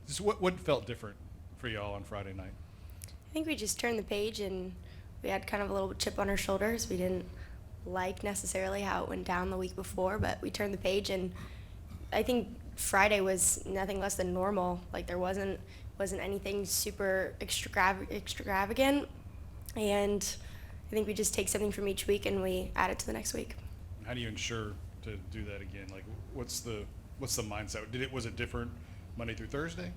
Just what felt different for y'all on Friday night? I think we just turned the page and we had kind of a little chip on our shoulders. We didn't like necessarily how it went down the week before, but we turned the page and I think Friday was nothing less than normal. Like there wasn't anything super extravagant, and I think we just take something from each week and we add it to the next week. How do you ensure to do that again? Like, what's the mindset? Was it different Monday through Thursday?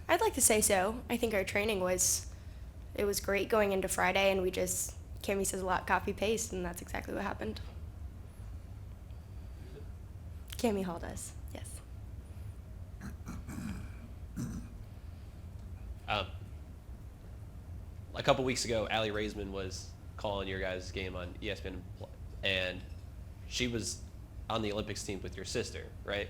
I'd like to say so. I think our training was great going into Friday, and we just Cammy says a lot copy paste, and that's exactly what happened. Cammy Hall does, yes. Um, a couple weeks ago, Aleah Raisman was calling your guys' game on ESPN, and she was on the Olympics team with your sister, right?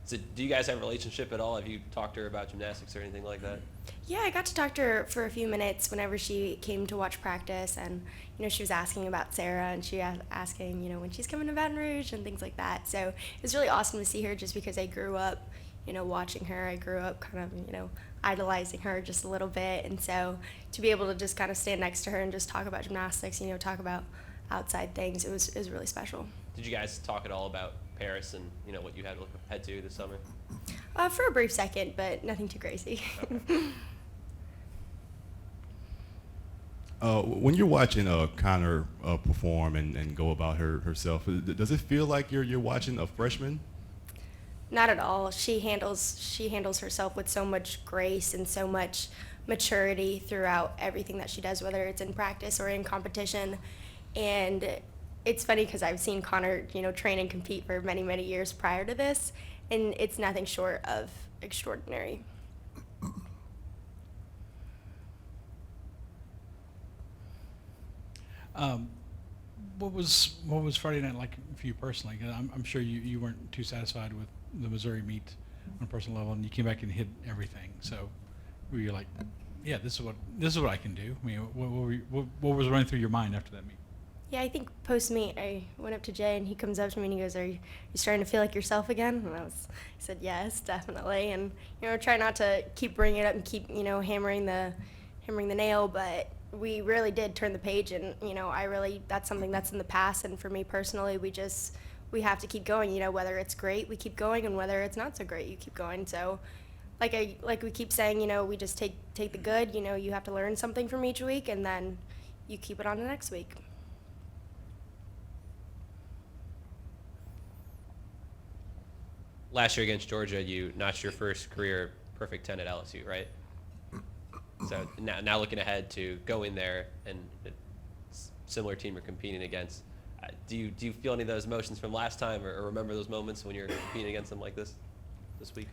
So do you guys have a relationship at all? Have you talked to her about gymnastics or anything like that? Yeah, I got to talk to her for a few minutes whenever she came to watch practice, and she was asking about Sarah, and she was asking when she's coming to Baton Rouge and things like that. So it was really awesome to see her, just because I grew up watching her. I grew up kind of idolizing her just a little bit, and so to be able to just kind of stand next to her and just talk about gymnastics, talk about outside things, it was really special. Did you guys talk at all about Paris and what you had to look ahead to this summer? For a brief second, but nothing too crazy. Okay. When you're watching Connor perform and go about herself, does it feel like you're watching a freshman? Not at all. She handles herself with so much grace and so much maturity throughout everything that she does, whether it's in practice or in competition. And it's funny because I've seen Connor, train and compete for many, many years prior to this, and it's nothing short of extraordinary. What was Friday night like for you personally? 'Cause I'm sure you weren't too satisfied with the Missouri meet on a personal level, and you came back and hit everything. So were you like, yeah, this is what I can do? I mean, what was running through your mind after that meet? Yeah, I think post-meet, I went up to Jay, and he comes up to me and he goes, "Are you starting to feel like yourself again?" And I said, "Yes, definitely." And try not to keep bringing it up and keep hammering the nail, but we really did turn the page, and that's something that's in the past. And for me personally, we have to keep going. Whether it's great, we keep going, and whether it's not so great, you keep going. So, like we keep saying, we just take the good. You have to learn something from each week, and then you keep it on the next week. Last year against Georgia, you notched your first career perfect 10 at LSU, right? So now looking ahead to go in there and a similar team you're competing against, do you feel any of those emotions from last time, or remember those moments when you're competing against them like this week?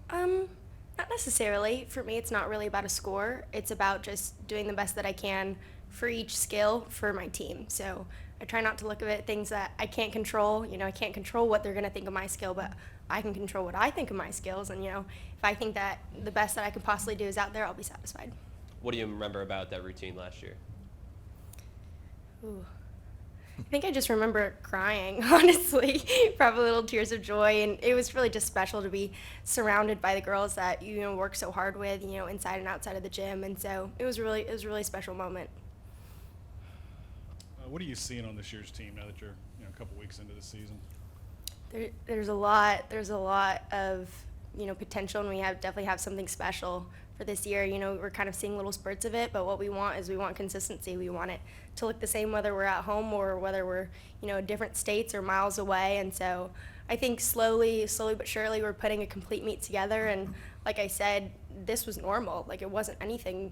Not necessarily. For me, it's not really about a score. It's about just doing the best that I can for each skill for my team. So I try not to look at things that I can't control. I can't control what they're going to think of my skill, but I can control what I think of my skills. And, if I think that the best that I can possibly do is out there, I'll be satisfied. What do you remember about that routine last year? Ooh. I think I just remember crying, honestly, probably little tears of joy, and it was really just special to be surrounded by the girls that work so hard with, inside and outside of the gym, and so it was a really special moment. What are you seeing on this year's team now that you're a couple weeks into the season? There's a lot of potential, and we definitely have something special for this year. We're kind of seeing little spurts of it, but what we want is consistency. We want it to look the same whether we're at home or whether we're different states or miles away. And so I think slowly but surely we're putting a complete meet together. And like I said, this was normal. Like, it wasn't anything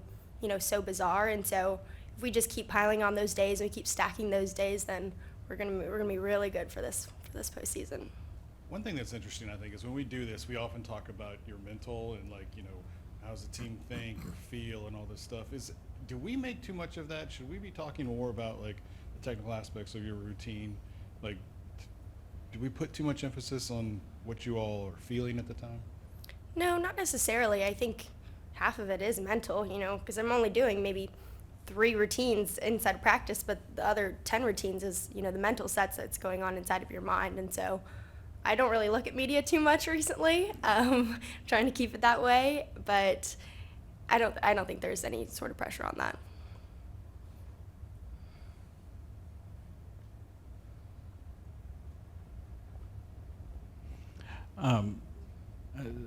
so bizarre. And so if we just keep piling on those days and we keep stacking those days, then we're gonna be really good for this postseason. One thing that's interesting, I think, is when we do this, we often talk about your mental and how's the team think or feel and all this stuff. Do we make too much of that? Should we be talking more about the technical aspects of your routine? Do we put too much emphasis on what you all are feeling at the time? No, not necessarily. I think half of it is mental, because I'm only doing maybe 3 routines inside of practice, but the other 10 routines is, the mental sets that's going on inside of your mind. And so I don't really look at media too much recently, trying to keep it that way, but I don't think there's any sort of pressure on that.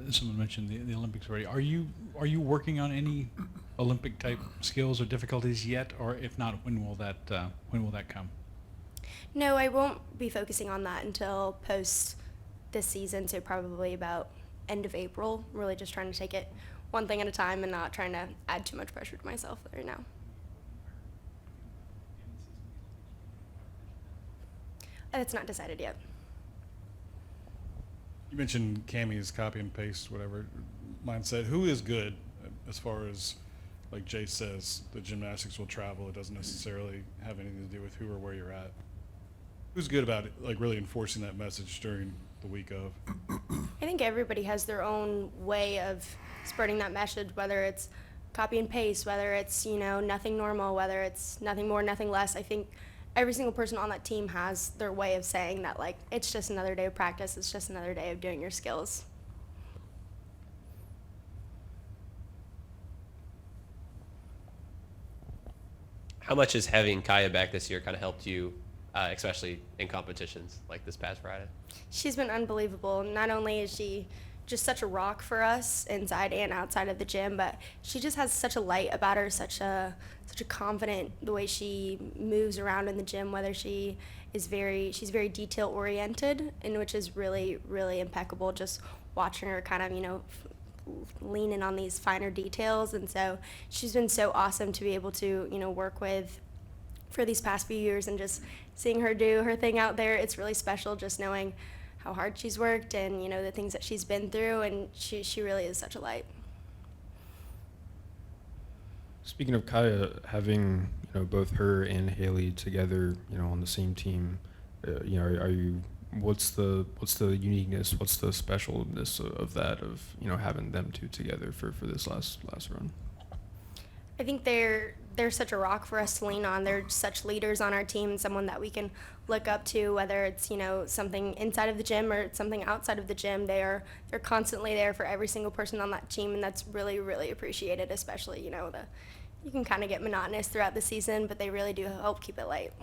Someone mentioned the Olympics already. Are you working on any Olympic type skills or difficulties yet, or if not, when will that come? No, I won't be focusing on that until post this season, so probably about end of April. Really just trying to take it one thing at a time and not trying to add too much pressure to myself right now. It's not decided yet. You mentioned Cammy's copy and paste, whatever mindset. Who is good as far as, like Jay says, the gymnastics will travel. It doesn't necessarily have anything to do with who or where you're at. Who's good about it, like really enforcing that message during the week of? I think everybody has their own way of spreading that message, whether it's copy and paste, whether it's, nothing normal, whether it's nothing more, nothing less. I think every single person on that team has their way of saying that, like, it's just another day of practice, it's just another day of doing your skills. How much has having Kaya back this year kind of helped you, especially in competitions like this past Friday? She's been unbelievable. Not only is she just such a rock for us inside and outside of the gym, but she just has such a light about her, such a confident, the way she moves around in the gym, whether she's very detail oriented, and which is really, really impeccable, just watching her kind of, lean in on these finer details. And so she's been so awesome to be able to, work with for these past few years, and just seeing her do her thing out there. It's really special just knowing how hard she's worked and, the things that she's been through, and she really is such a light. Speaking of Kaya, having both her and Haley together, on the same team, are you? What's the uniqueness? What's the specialness of that, of having them two together for this last run? I think they're such a rock for us to lean on. They're such leaders on our team, someone that we can look up to, whether it's something inside of the gym or something outside of the gym. They're constantly there for every single person on that team, and that's really, really appreciated. Especially you can kind of get monotonous throughout the season, but they really do help keep it light.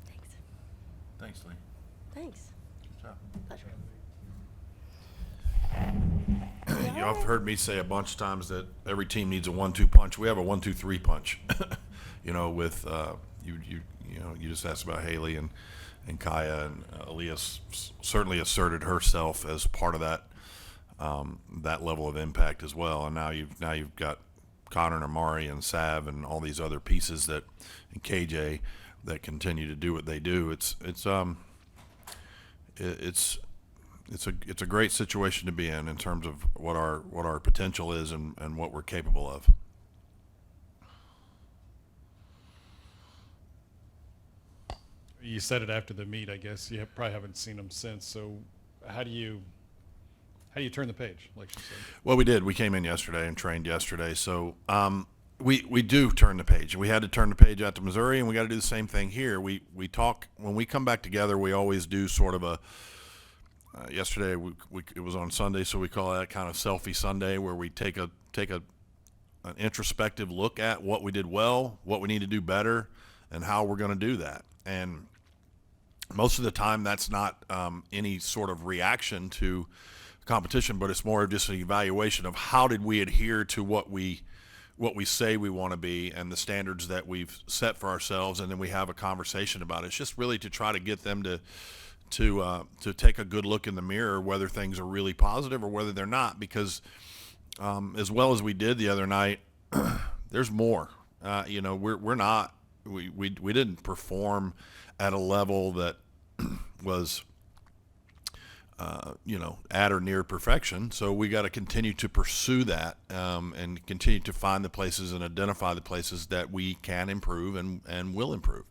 Thanks. Thanks, Lee. Thanks. Good job. Pleasure. Y'all have heard me say a bunch of times that every team needs a 1-2 punch. We have a 1-2-3 punch. With you just asked about Haley and Kaya, and Aleah certainly asserted herself as part of that level of impact as well. And now you've got Connor and Amari and Sav and all these other pieces and KJ that continue to do what they do. It's a great situation to be in terms of what our potential is and what we're capable of. You said it after the meet, I guess. You probably haven't seen them since. So how do you turn the page, like you said? Well, we did. We came in yesterday and trained yesterday. So we do turn the page. We had to turn the page out to Missouri, and we got to do the same thing here. We talk when we come back together. We always do sort of a yesterday it was on Sunday, so we call that kind of selfie Sunday, where we take an introspective look at what we did well, what we need to do better, and how we're going to do that. And most of the time that's not any sort of reaction to competition, but it's more of just an evaluation of how did we adhere to what we say we want to be and the standards that we've set for ourselves, and then we have a conversation about it. It's just really to try to get them to take a good look in the mirror, whether things are really positive or whether they're not, because as well as we did the other night, there's more. We didn't perform at a level that was at or near perfection. So we got to continue to pursue that and continue to find the places and identify the places that we can improve and will improve.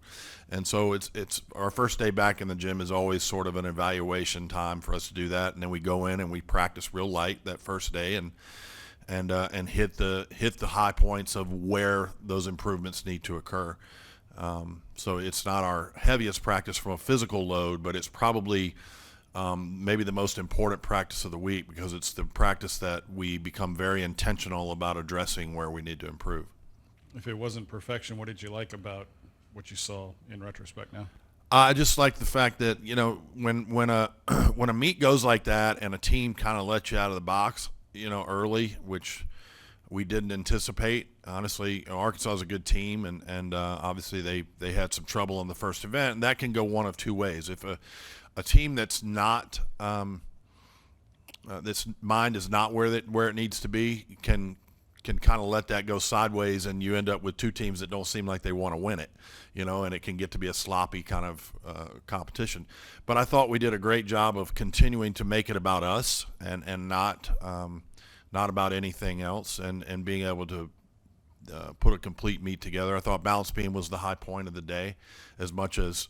And so it's our first day back in the gym is always sort of an evaluation time for us to do that. And then we go in and we practice real light that first day and hit the high points of where those improvements need to occur. So it's not our heaviest practice from a physical load, but it's probably maybe the most important practice of the week because it's the practice that we become very intentional about addressing where we need to improve. If it wasn't perfection, what did you like about what you saw in retrospect now? I just like the fact that, you know, when a when a meet goes like that and a team kind of lets you out of the box, you know, early, which we didn't anticipate. Honestly, you know, Arkansas is a good team, and obviously they had some trouble in the first event, and that can go one of two ways. If a team that's not this mind is not where it needs to be, can kind of let that go sideways, and you end up with two teams that don't seem like they want to win it, you know, and it can get to be a sloppy kind of competition. But I thought we did a great job of continuing to make it about us and not about anything else, and being able to put a complete meet together. I thought balance beam was the high point of the day, as much as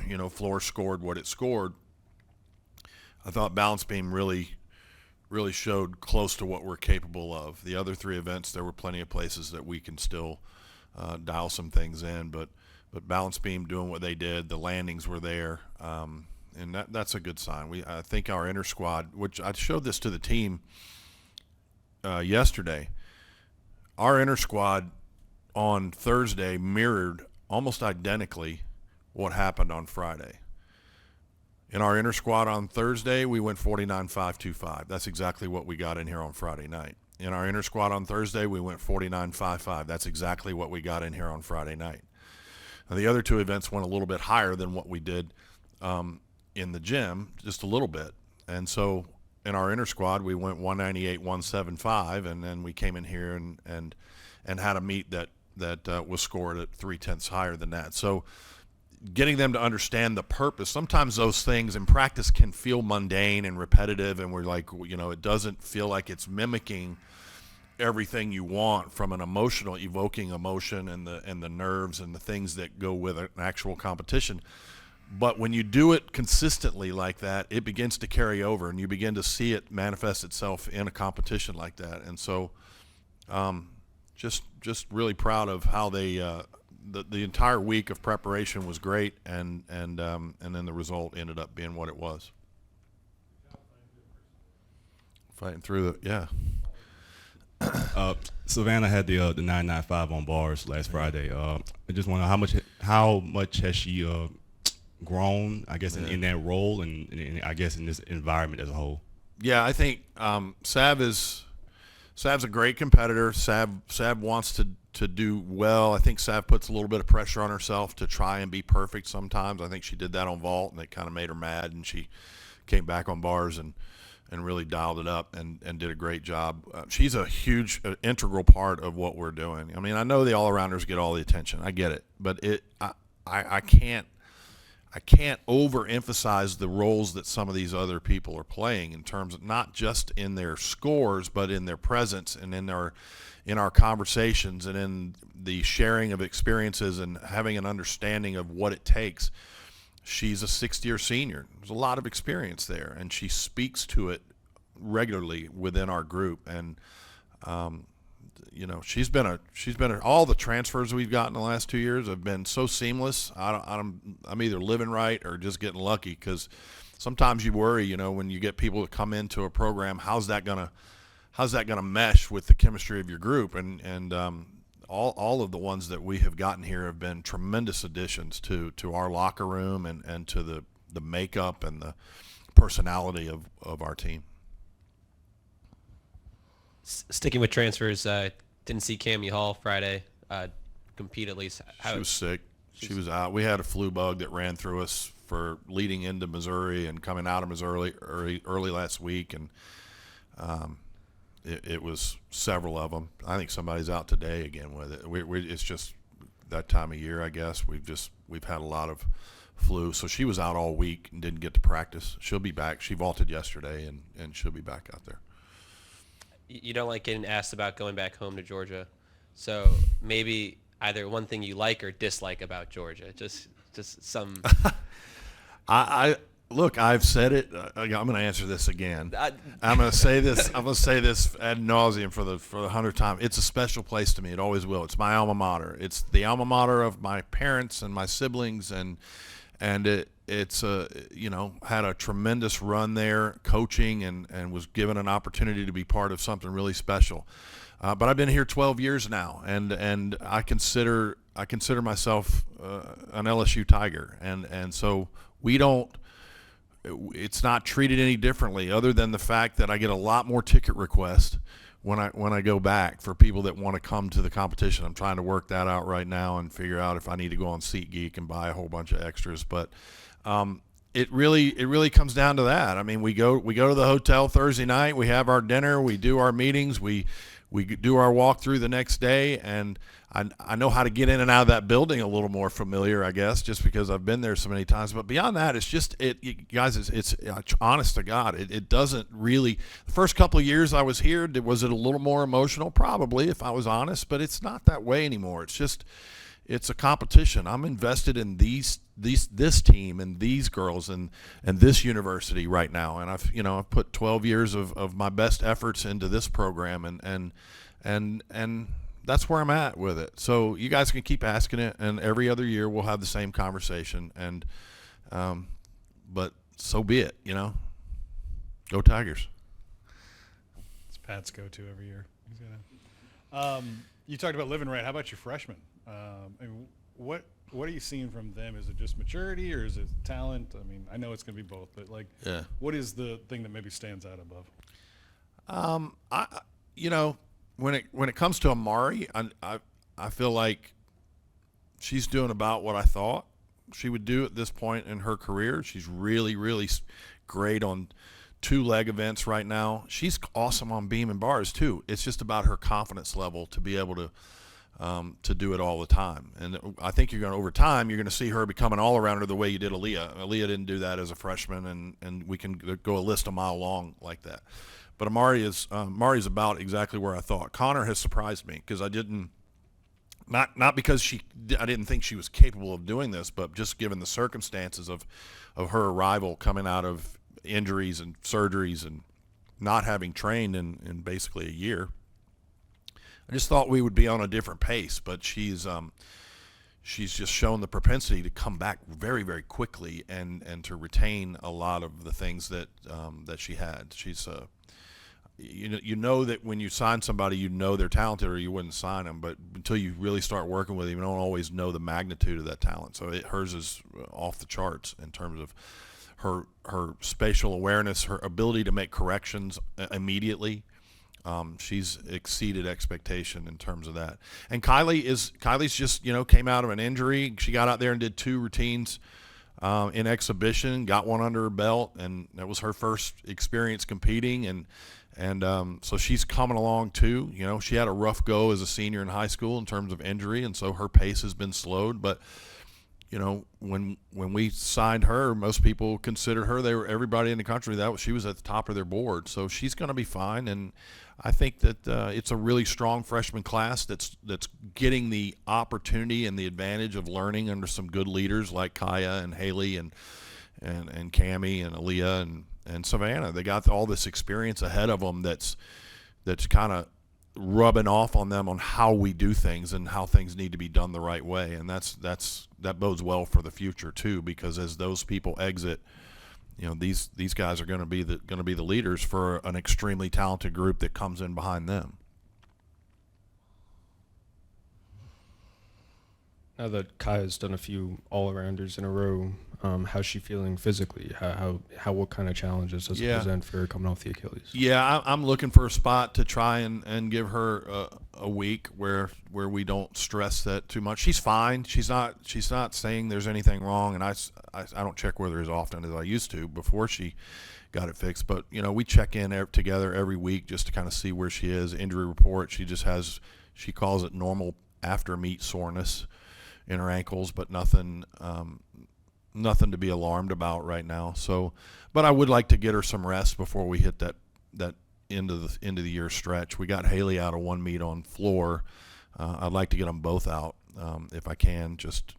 you know, floor scored what it scored. I thought balance beam really showed close to what we're capable of. The other three events, there were plenty of places that we can still dial some things in, but balance beam doing what they did, the landings were there, and that's a good sign. I think our inter squad, which I showed this to the team yesterday, our inter squad on Thursday mirrored almost identically what happened on Friday. In our inter squad on Thursday, we went 49-5-2-5. That's exactly what we got in here on Friday night. In our inter squad on Thursday, we went 49-5-5. That's exactly what we got in here on Friday night. Now, the other two events went a little bit higher than what we did in the gym, just a little bit. And so in our inter squad, we went 198-175, and then we came in here and had a meet that was scored at 0.3 higher than that. So getting them to understand the purpose. Sometimes those things in practice can feel mundane and repetitive, and we're like, you know, it doesn't feel like it's mimicking everything you want from an emotional, evoking emotion and the nerves and the things that go with an actual competition. But when you do it consistently like that, it begins to carry over, and you begin to see it manifest itself in a competition like that. And so just really proud of how they the entire week of preparation was great, and then the result ended up being what it was. Fighting through it, yeah. Savannah had the 995 on bars last Friday. I just wonder how much has she grown, I guess, in that role, and I guess in this environment as a whole. Yeah, I think Sav's a great competitor. Sav wants to do well. I think Sav puts a little bit of pressure on herself to try and be perfect sometimes. I think she did that on vault, and it kind of made her mad, and she came back on bars and really dialed it up and did a great job. She's a huge integral part of what we're doing. I mean, I know the all-arounders get all the attention. I get it. But I can't overemphasize the roles that some of these other people are playing in terms of not just in their scores, but in their presence and in our conversations and in the sharing of experiences and having an understanding of what it takes. She's a sixth-year senior. There's a lot of experience there, and she speaks to it regularly within our group. And you know, she's been all the transfers we've gotten the last 2 years have been so seamless. I'm either living right or just getting lucky, because sometimes you worry, you know, when you get people to come into a program, how's that gonna mesh with the chemistry of your group? And all of the ones that we have gotten here have been tremendous additions to our locker room and to the makeup and the personality of our team. Sticking with transfers, didn't see Cammie Hall Friday compete at least. She was sick. She was out. We had a flu bug that ran through us for leading into Missouri and coming out of Missouri early last week, and it was several of them. I think somebody's out today again with it. It's just that time of year, I guess. We've had a lot of flu, so she was out all week and didn't get to practice. She'll be back. She vaulted yesterday, and she'll be back out there. You don't like getting asked about going back home to Georgia, so maybe either one thing you like or dislike about Georgia, just some. Look, I've said it. I'm going to answer this again. I- I'm going to say this. I'm going to say this ad nauseum for the 100th time. It's a special place to me. It always will. It's my alma mater. It's the alma mater of my parents and my siblings, and it's had a tremendous run there, coaching, and was given an opportunity to be part of something really special. But I've been here 12 years now, and I consider myself an LSU Tiger, and so we don't. It's not treated any differently, other than the fact that I get a lot more ticket requests when I go back for people that want to come to the competition. I'm trying to work that out right now and figure out if I need to go on SeatGeek and buy a whole bunch of extras. But it really comes down to that. I mean, we go to the hotel Thursday night, we have our dinner, we do our meetings, we do our walkthrough the next day, and I know how to get in and out of that building a little more familiar, I guess, just because I've been there so many times. But beyond that, it's just guys. It's honest to God. It doesn't really. The first couple of years I was here, was it a little more emotional? Probably, if I was honest. But it's not that way anymore. It's a competition. I'm invested in this team and these girls and this university right now. And I've put 12 years of my best efforts into this program, and that's where I'm at with it. So you guys can keep asking it, and every other year we'll have the same conversation. And but so be it. Go Tigers. It's Pat's go-to every year. He's gonna. You talked about living right. How about your freshmen? And what are you seeing from them? Is it just maturity, or is it talent? I mean, I know it's going to be both, but what is the thing that maybe stands out above? When it comes to Amari, I feel like she's doing about what I thought she would do at this point in her career. She's really, really great on two-leg events right now. She's awesome on beam and bars too. It's just about her confidence level to be able to do it all the time. And I think over time, you're going to see her become an all-arounder the way you did Aleah. Aleah didn't do that as a freshman, and we can go a list a mile long like that. But Mari's about exactly where I thought. Connor has surprised me because I didn't, not because I didn't think she was capable of doing this, but just given the circumstances of her arrival coming out of injuries and surgeries and not having trained in basically a year. I just thought we would be on a different pace, but she's just shown the propensity to come back very, very quickly and to retain a lot of the things that she had. She's that when you sign somebody, they're talented, or you wouldn't sign them. But until you really start working with them, you don't always know the magnitude of that talent. So hers is off the charts in terms of her spatial awareness, her ability to make corrections immediately. She's exceeded expectation in terms of that. And Kylie's just came out of an injury. She got out there and did 2 routines in exhibition, got one under her belt, and that was her first experience competing. And so she's coming along too. She had a rough go as a senior in high school in terms of injury, and so her pace has been slowed. But when we signed her, most people considered her. Everybody in the country she was at the top of their board. So she's going to be fine, and I think that it's a really strong freshman class that's getting the opportunity and the advantage of learning under some good leaders like Kaya and Haley and Cammie and Aleah and Savannah. They got all this experience ahead of them that's kind of rubbing off on them on how we do things and how things need to be done the right way, and that bodes well for the future too, because as those people exit, these guys are going to be the leaders for an extremely talented group that comes in behind them. Now that Kaya's done a few all-arounders in a row, how's she feeling physically? What kind of challenges does it present for her coming off the Achilles? Yeah, I'm looking for a spot to try and give her a week where we don't stress that too much. She's fine. She's not saying there's anything wrong, and I don't check with her as often as I used to before she got it fixed. But we check in together every week just to kind of see where she is. Injury report. She calls it normal after meet soreness in her ankles, but nothing to be alarmed about right now. So, but I would like to get her some rest before we hit that end of the year stretch. We got Haley out of one meet on floor. I'd like to get them both out if I can. Just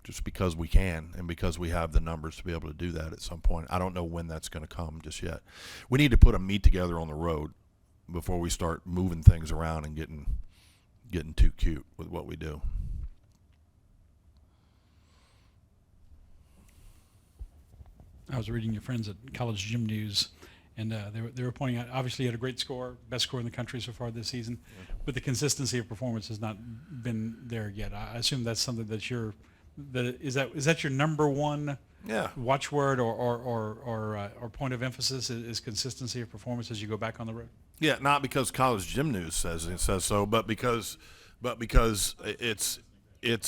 just because we can and because we have the numbers to be able to do that at some point. I don't know when that's going to come just yet. We need to put a meet together on the road before we start moving things around and getting too cute with what we do. I was reading your friends at College Gym News, and they were pointing out, obviously you had a great score, best score in the country so far this season, but the consistency of performance has not been there yet. I assume that's something that is that your number one watchword or point of emphasis is consistency of performance as you go back on the road? Yeah, not because College Gym News says so, but because it's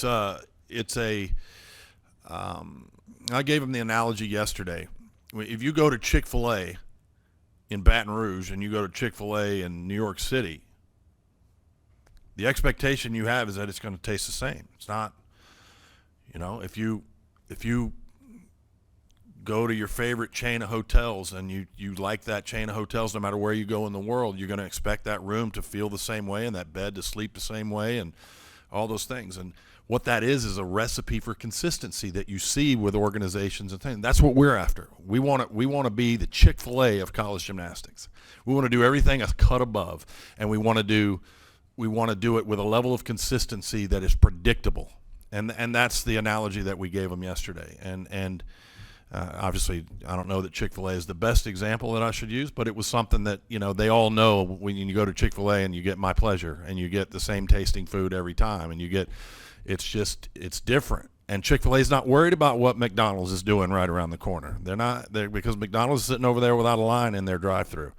a. I gave him the analogy yesterday. If you go to Chick-fil-A in Baton Rouge and you go to Chick-fil-A in New York City, the expectation you have is that it's going to taste the same. It's not. If you go to your favorite chain of hotels and you like that chain of hotels, no matter where you go in the world, you're going to expect that room to feel the same way and that bed to sleep the same way and all those things. And what that is a recipe for consistency that you see with organizations and things. That's what we're after. We want to be the Chick-fil-A of college gymnastics. We want to do everything a cut above, and we want to do it with a level of consistency that is predictable. And that's the analogy that we gave them yesterday. And obviously, I don't know that Chick-fil-A is the best example that I should use, but it was something that, they all know when you go to Chick-fil-A and you get My Pleasure and you get the same tasting food every time and it's different. And Chick-fil-A is not worried about what McDonald's is doing right around the corner. They're because McDonald's is sitting over there without a line in their drive-thru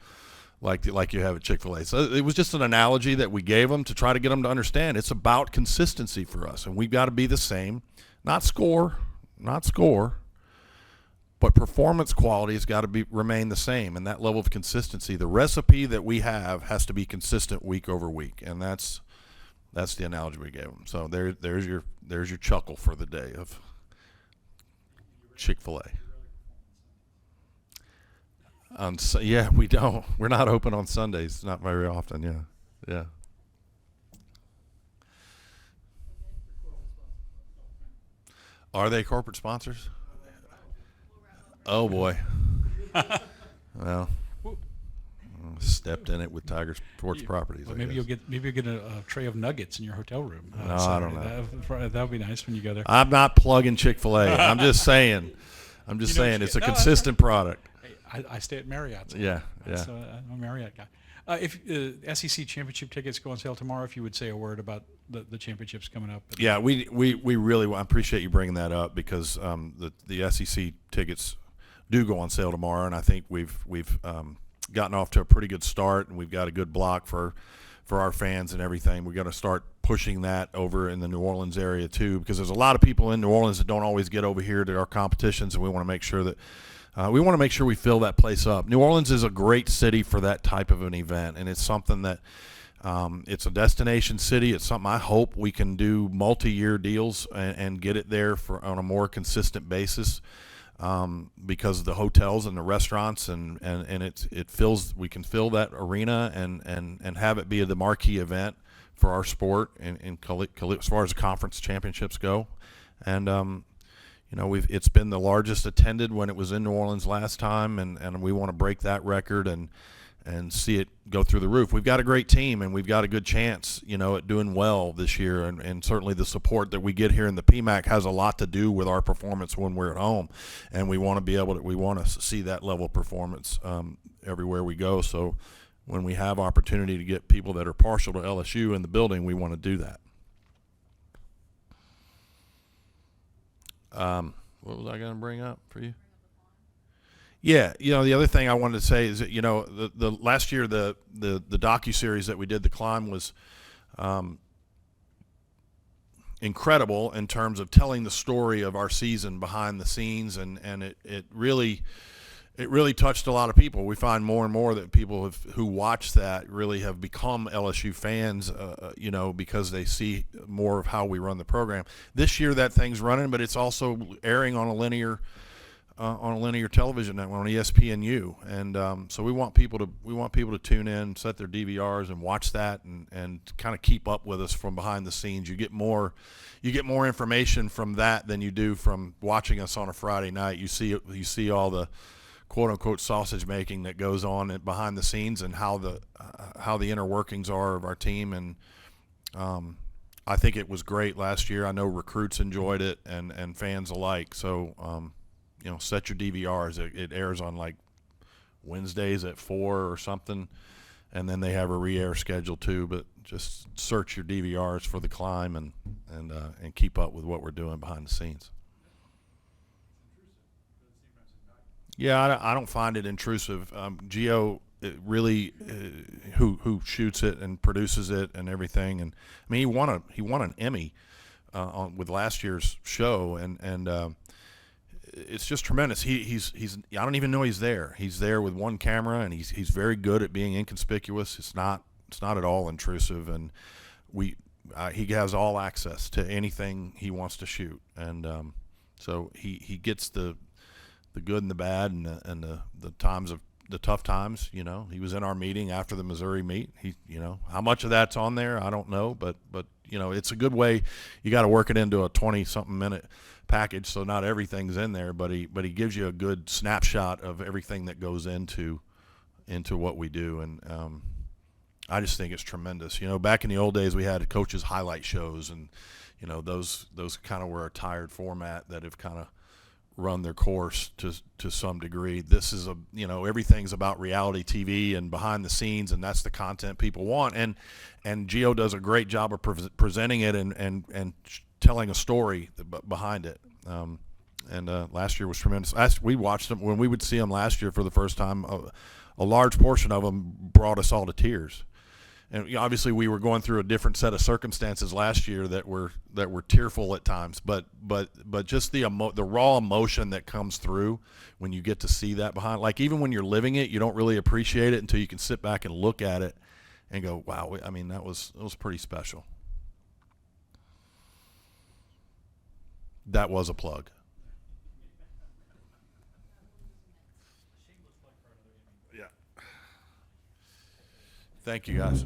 like you have at Chick-fil-A. So it was just an analogy that we gave them to try to get them to understand it's about consistency for us, and we've got to be the same, not score, but performance quality has got to remain the same, and that level of consistency. The recipe that we have has to be consistent week over week, and that's the analogy we gave them. So there's your chuckle for the day of Chick-fil-A. Yeah, we don't. We're not open on Sundays, not very often. Yeah. Are they corporate sponsors? Oh boy. Well, stepped in it with Tiger Sports Properties. Well, maybe you'll get a tray of nuggets in your hotel room. No, I don't know. That would be nice when you go there. I'm not plugging Chick-fil-A. I'm just saying. It's a consistent product. I stay at Marriott. So Yeah. I'm a Marriott guy. If SEC championship tickets go on sale tomorrow, if you would say a word about the championships coming up. Yeah, we really I appreciate you bringing that up because the SEC tickets do go on sale tomorrow, and I think we've gotten off to a pretty good start, and we've got a good block for our fans and everything. We're going to start pushing that over in the New Orleans area too, because there's a lot of people in New Orleans that don't always get over here to our competitions, and we want to make sure that we fill that place up. New Orleans is a great city for that type of an event, and it's something that it's a destination city. It's something I hope we can do multi-year deals and get it there on a more consistent basis. Because of the hotels and the restaurants and we can fill that arena and have it be the marquee event for our sport and as far as conference championships go. And it's been the largest attended when it was in New Orleans last time, and we want to break that record and see it go through the roof. We've got a great team, and we've got a good chance, at doing well this year. And certainly the support that we get here in the PMAC has a lot to do with our performance when we're at home. And we want to see that level of performance everywhere we go. So when we have opportunity to get people that are partial to LSU in the building, we want to do that. What was I going to bring up for you? Yeah, the other thing I wanted to say is that, the last year the docu-series that we did, The Climb, was incredible in terms of telling the story of our season behind the scenes, and it really touched a lot of people. We find more and more that people who watch that really have become LSU fans, because they see more of how we run the program. This year that thing's running, but it's also airing on a linear on a linear television network on ESPNU, and so we want people to tune in, set their DVRs, and watch that, and kind of keep up with us from behind the scenes. You get more information from that than you do from watching us on a Friday night. You see all the quote unquote sausage making that goes on behind the scenes, and how the inner workings are of our team. And I think it was great last year. I know recruits enjoyed it, and fans alike. So set your DVRs. It airs on like Wednesdays at 4 or something, and then they have a re-air schedule too. But just search your DVRs for the Climb and keep up with what we're doing behind the scenes. Yeah, I don't find it intrusive. Gio really, who shoots it and produces it and everything, and I mean he won an Emmy with last year's show, and it's just tremendous. He's I don't even know he's there. He's there with one camera, and he's very good at being inconspicuous. It's not at all intrusive, and he has all access to anything he wants to shoot, and so he gets the good and the bad and the times of the tough times. He was in our meeting after the Missouri meet. How much of that's on there, I don't know, but it's a good way. You got to work it into a 20-something minute package, so not everything's in there, but he gives you a good snapshot of everything that goes into what we do, and I just think it's tremendous. Back in the old days, we had coaches' highlight shows, and those kind of were a tired format that have kind of run their course to some degree. This is everything's about reality TV and behind the scenes, and that's the content people want. And Gio does a great job of presenting it and telling a story behind it. Last year was tremendous. We watched them when we would see them last year for the first time. A large portion of them brought us all to tears. And obviously, we were going through a different set of circumstances last year that were tearful at times. But just the raw emotion that comes through when you get to see that behind, like even when you're living it, you don't really appreciate it until you can sit back and look at it and go, wow. I mean, it was pretty special. That was a plug. Yeah. Thank you, guys.